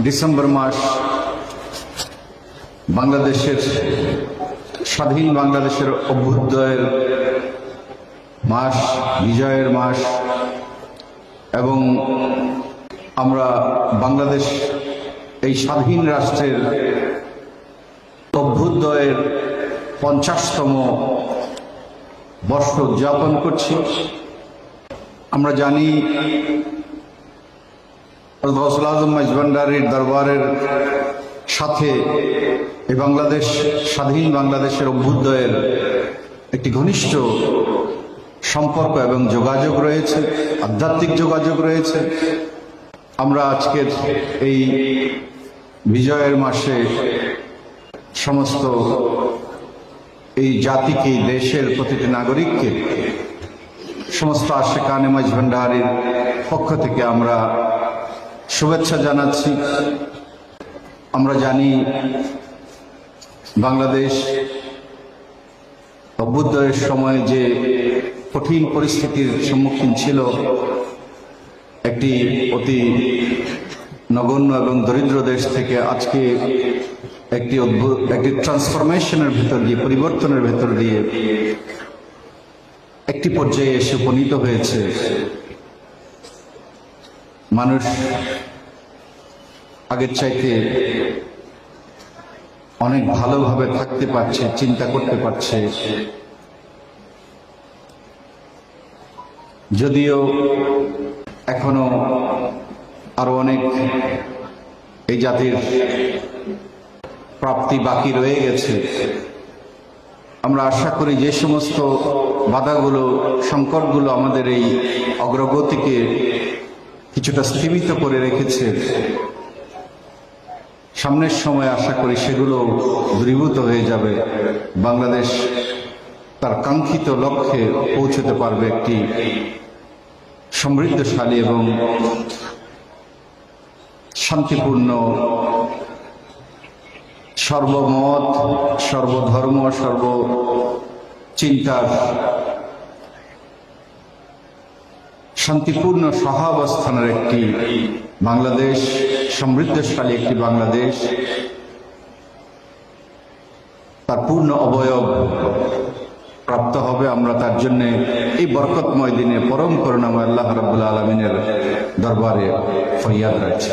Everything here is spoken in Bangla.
ডিসেম্বর মাস বাংলাদেশের স্বাধীন বাংলাদেশের অভ্যুদয়ের মাস, বিজয়ের মাস, এবং আমরা বাংলাদেশ এই স্বাধীন রাষ্ট্রের অভ্যুদয়ের 50তম বর্ষ উদযাপন করছি। আমরা জানি গৌসুল আজম মাইজভান্ডারীর দরবারের সাথে এই বাংলাদেশ স্বাধীন বাংলাদেশের অভ্যুদয়ের একটি ঘনিষ্ঠ সম্পর্ক এবং যোগাযোগ রয়েছে, আধ্যাত্মিক যোগাযোগ রয়েছে। আমরা আজকের এই বিজয়ের মাসে সমস্ত এই জাতিকে, দেশের প্রতিটি নাগরিককে, সমস্ত আশিকানে মাইজভান্ডারীর পক্ষ থেকে আমরা শুভেচ্ছা জানাচ্ছি। আমরা জানি বাংলাদেশ অভ্যুদয়ের সময় যে কঠিন পরিস্থিতির সম্মুখীন ছিল, একটি অতি নগণ্য এবং দরিদ্র দেশ থেকে আজকে একটি ট্রান্সফরমেশনের ভেতর দিয়ে, পরিবর্তনের ভেতর দিয়ে একটি পর্যায়ে এসে উপনীত হয়েছে। মানুষ আগের চাইতে অনেক ভালোভাবে থাকতে পারছে, চিন্তা করতে পারছে। যদিও এখনো আরো অনেক এই জাতির প্রাপ্তি বাকি রয়ে গেছে। আমরা আশা করি যে সমস্ত বাধাগুলো, সংকটগুলো আমাদের এই অগ্রগতিকে কিছুটা স্থিমিত করে রেখেছে, সামনের সময় আশা করি সেগুলো দূরীভূত হয়ে যাবে। বাংলাদেশ তার কাঙ্ক্ষিত লক্ষ্যে পৌঁছতে পারবে একটি সমৃদ্ধশালী এবং শান্তিপূর্ণ, সর্বমত, সর্বধর্ম, সর্বচিন্তার শান্তিপূর্ণ সহাবস্থানের একটি বাংলাদেশ, সমৃদ্ধশালী একটি বাংলাদেশ, তার পূর্ণ অবয়ব প্রাপ্ত হবে। আমরা তার জন্য এই বরকতময় দিনে পরম করুণাময় আল্লাহ রাব্বুল আলামিনের দরবারে ফরিয়াদ রাখছি।